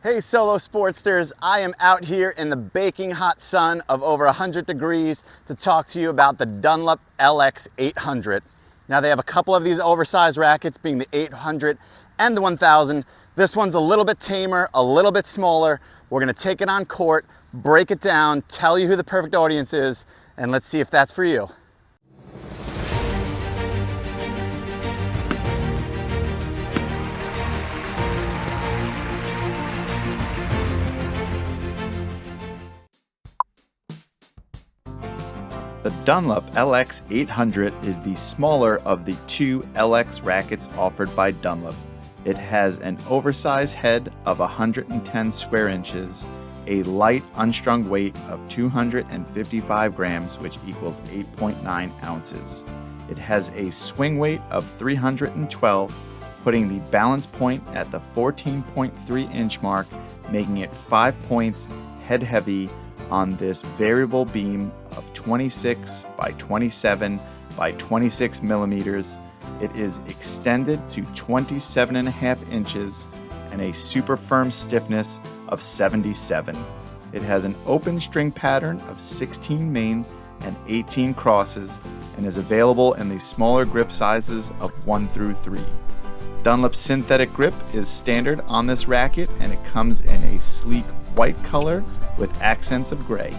Hey Solow Sportsters, I am out here in the baking hot sun of over 100 degrees to talk to you about the Dunlop LX 800. Now they have a couple of these oversized rackets, being the 800 and the 1000. This one's a little bit tamer, a little bit smaller. We're gonna take it on court, break it down, tell you who the perfect audience is, and let's see if that's for you. The Dunlop LX 800 is the smaller of the two LX rackets offered by Dunlop. It has an oversized head of 110 square inches, a light unstrung weight of 255 grams, which equals 8.9 ounces. It has a swing weight of 312, putting the balance point at the 14.3 inch mark, making it 5 points head heavy on this variable beam of 26 by 27 by 26 millimeters. It is extended to 27.5 inches and a super firm stiffness of 77. It has an open string pattern of 16 mains and 18 crosses and is available in the smaller grip sizes of 1 through 3. Dunlop's synthetic grip is standard on this racket, and it comes in a sleek white color with accents of gray.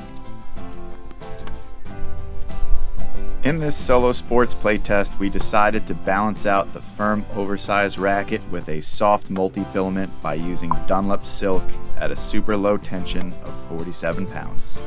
In this Solow Sports playtest, we decided to balance out the firm oversized racket with a soft multi-filament by using Dunlop silk at a super low tension of 47 pounds.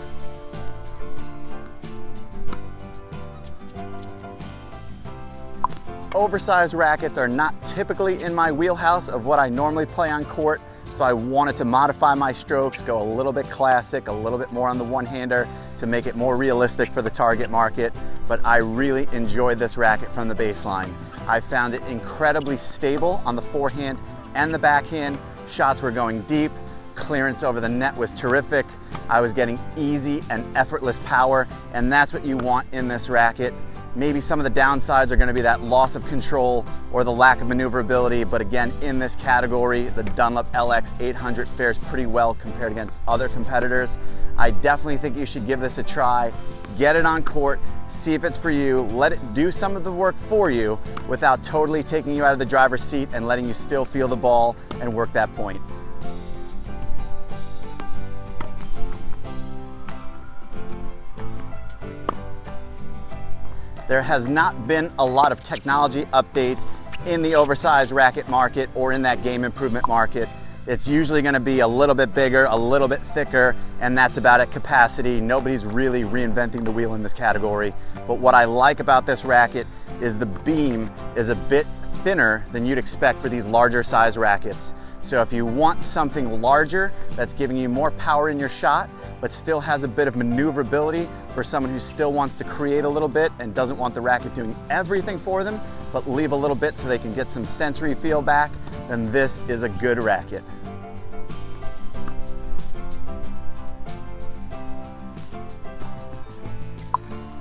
Oversized rackets are not typically in my wheelhouse of what I normally play on court, so I wanted to modify my strokes, go a little bit classic, a little bit more on the one-hander to make it more realistic for the target market, but I really enjoyed this racket from the baseline. I found it incredibly stable on the forehand and the backhand. Shots were going deep, clearance over the net was terrific. I was getting easy and effortless power, and that's what you want in this racket. Maybe some of the downsides are going to be that loss of control or the lack of maneuverability, but again, in this category, the Dunlop LX 800 fares pretty well compared against other competitors. I definitely think you should give this a try. Get it on court, see if it's for you, let it do some of the work for you without totally taking you out of the driver's seat and letting you still feel the ball and work that point. There has not been a lot of technology updates in the oversized racket market or in that game improvement market. It's usually going to be a little bit bigger, a little bit thicker, and that's about at capacity. Nobody's really reinventing the wheel in this category. But what I like about this racket is the beam is a bit thinner than you'd expect for these larger size rackets. So if you want something larger that's giving you more power in your shot, but still has a bit of maneuverability for someone who still wants to create a little bit and doesn't want the racket doing everything for them, but leave a little bit so they can get some sensory feel back, then this is a good racket.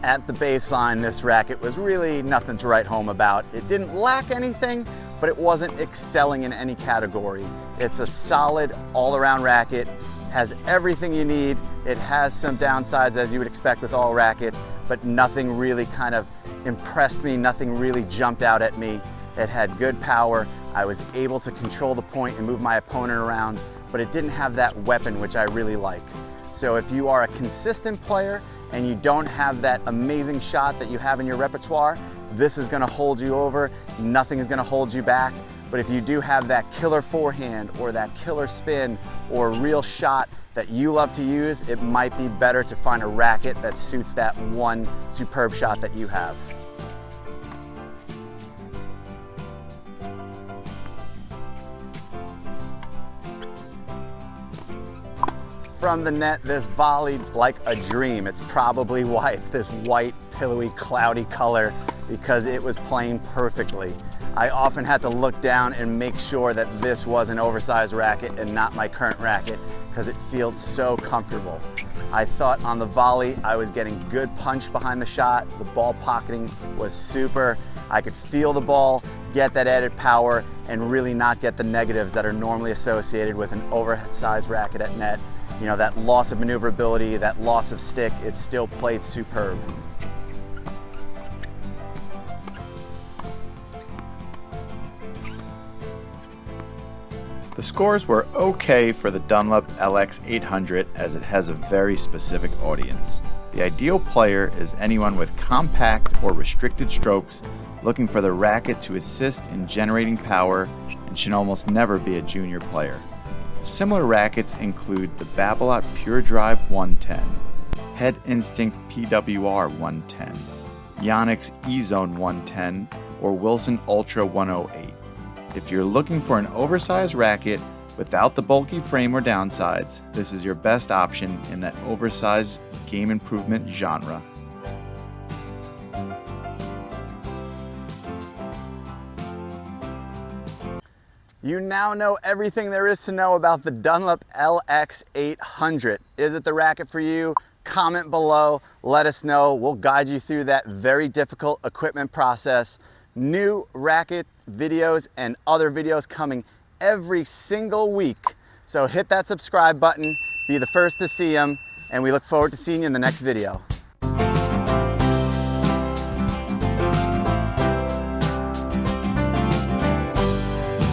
At the baseline, this racket was really nothing to write home about. It didn't lack anything, but it wasn't excelling in any category. It's a solid all-around racket, has everything you need. It has some downsides as you would expect with all rackets, but nothing really kind of impressed me, nothing really jumped out at me. It had good power. I was able to control the point and move my opponent around, but it didn't have that weapon, which I really like. So if you are a consistent player and you don't have that amazing shot that you have in your repertoire, this is gonna hold you over. Nothing is gonna hold you back. But if you do have that killer forehand or that killer spin or real shot that you love to use, it might be better to find a racket that suits that one superb shot that you have. From the net, this volleyed like a dream. It's probably why it's this white, pillowy, cloudy color, because it was playing perfectly. I often had to look down and make sure that this was an oversized racket and not my current racket, because it feels so comfortable. I thought on the volley I was getting good punch behind the shot. The ball pocketing was super. I could feel the ball get that added power and really not get the negatives that are normally associated with an oversized racket at net. You know, that loss of maneuverability, that loss of stick, it's still played superb. The scores were okay for the Dunlop LX 800 as it has a very specific audience. The ideal player is anyone with compact or restricted strokes looking for the racket to assist in generating power and should almost never be a junior player. Similar rackets include the Babolat Pure Drive 110, Head Instinct PWR 110, Yonex E-Zone 110, or Wilson Ultra 108. If you're looking for an oversized racket without the bulky frame or downsides, this is your best option in that oversized game improvement genre. You now know everything there is to know about the Dunlop LX 800. Is it the racket for you? Comment below, let us know. We'll guide you through that very difficult equipment process. New racket videos and other videos coming every single week. So hit that subscribe button, be the first to see them, and we look forward to seeing you in the next video.